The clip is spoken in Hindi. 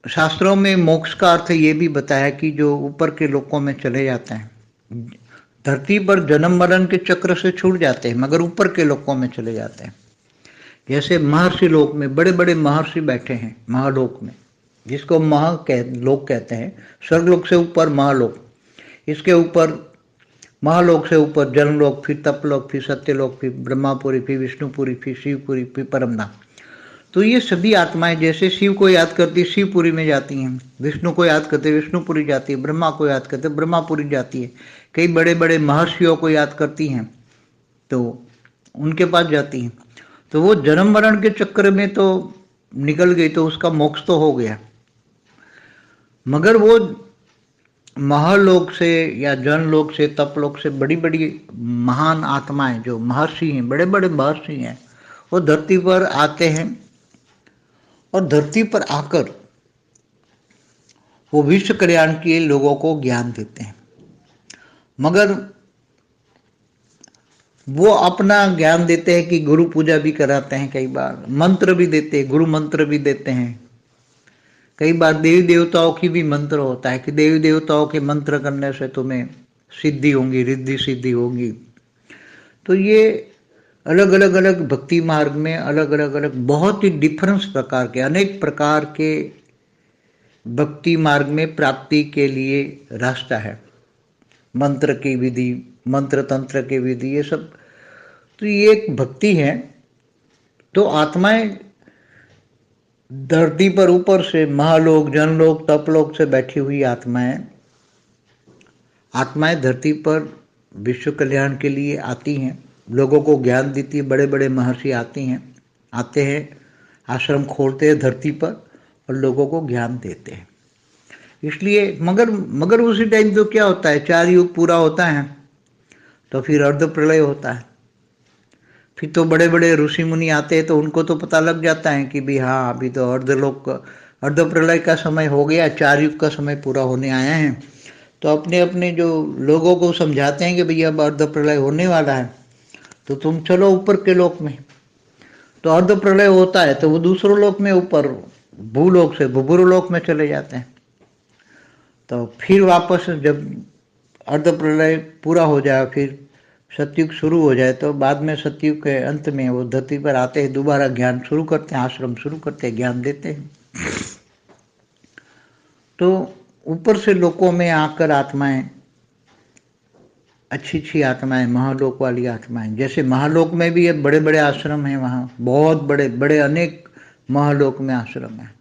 शास्त्रों में मोक्ष का अर्थ ये भी बताया कि जो ऊपर के लोकों में चले जाते हैं, धरती पर जन्म मरण के चक्र से छूट जाते हैं मगर ऊपर के लोकों में चले जाते हैं। जैसे महर्षि लोक में बड़े बड़े महर्षि बैठे हैं महालोक में, जिसको लोक कहते हैं, स्वर्गलोक से ऊपर महालोक, इसके ऊपर महालोक से ऊपर जनलोक, फिर तपलोक, फिर सत्यलोक, फिर ब्रह्मापुरी, फिर विष्णुपुरी, फिर शिवपुरी, फिर परमधाम। तो ये सभी आत्माएं जैसे शिव को याद करती शिवपुरी में जाती हैं, विष्णु को याद करते विष्णुपुरी जाती है, ब्रह्मा को याद करते ब्रह्मापुरी जाती है, कई बड़े बड़े महर्षियों को याद करती हैं तो उनके पास जाती हैं। तो वो जन्म मरण के चक्कर में तो निकल गई तो उसका मोक्ष तो हो गया, मगर वो महालोक से या जनलोक से तपलोक से बड़ी बड़ी महान आत्माएं जो महर्षि हैं, बड़े बड़े महर्षि हैं, वो धरती पर आते हैं और धरती पर आकर वो विश्व कल्याण के लोगों को ज्ञान देते हैं। मगर वो अपना ज्ञान देते हैं कि गुरु पूजा भी कराते हैं, कई बार मंत्र भी देते हैं, गुरु मंत्र भी देते हैं, कई बार देवी देवताओं की भी मंत्र होता है कि देवी देवताओं के मंत्र करने से तुम्हें सिद्धि होगी, रिद्धि सिद्धि होगी। तो ये अलग अलग भक्ति मार्ग में अलग बहुत ही डिफरेंस प्रकार के, अनेक प्रकार के भक्ति मार्ग में प्राप्ति के लिए रास्ता है। मंत्र की विधि, मंत्र तंत्र की विधि, ये सब तो ये एक भक्ति है। तो आत्माएं धरती पर ऊपर से महालोक, जनलोक, तपलोक से बैठी हुई आत्माएं धरती पर विश्व कल्याण के लिए आती हैं, लोगों को ज्ञान देती है। बड़े बड़े महर्षि आते हैं, आश्रम खोलते हैं धरती पर और लोगों को ज्ञान देते हैं। इसलिए मगर उसी टाइम तो क्या होता है, 4 युग पूरा होता है तो फिर अर्ध प्रलय होता है। फिर तो बड़े बड़े ऋषि मुनि आते हैं तो उनको तो पता लग जाता है कि भाई हाँ, अभी तो अर्ध प्रलय का समय हो गया, 4 युग का समय पूरा होने आया है। तो अपने अपने जो लोगों को समझाते हैं कि भैया अब अर्ध प्रलय होने वाला है तो तुम चलो ऊपर के लोक में। तो अर्ध प्रलय होता है तो वो दूसरों लोक में, ऊपर भूलोक से भूभुरलोक में चले जाते हैं। तो फिर वापस जब अर्ध प्रलय पूरा हो जाए, फिर सतयुग शुरू हो जाए, तो बाद में सतयुग के अंत में वो धरती पर आते हैं, दोबारा ज्ञान शुरू करते हैं, आश्रम शुरू करते हैं, ज्ञान देते हैं। तो ऊपर से लोकों में आकर आत्माएं, अच्छी आत्माएं, महालोक वाली आत्माएं, जैसे महालोक में भी बड़े बड़े आश्रम हैं, वहाँ बहुत बड़े बड़े अनेक महालोक में आश्रम हैं।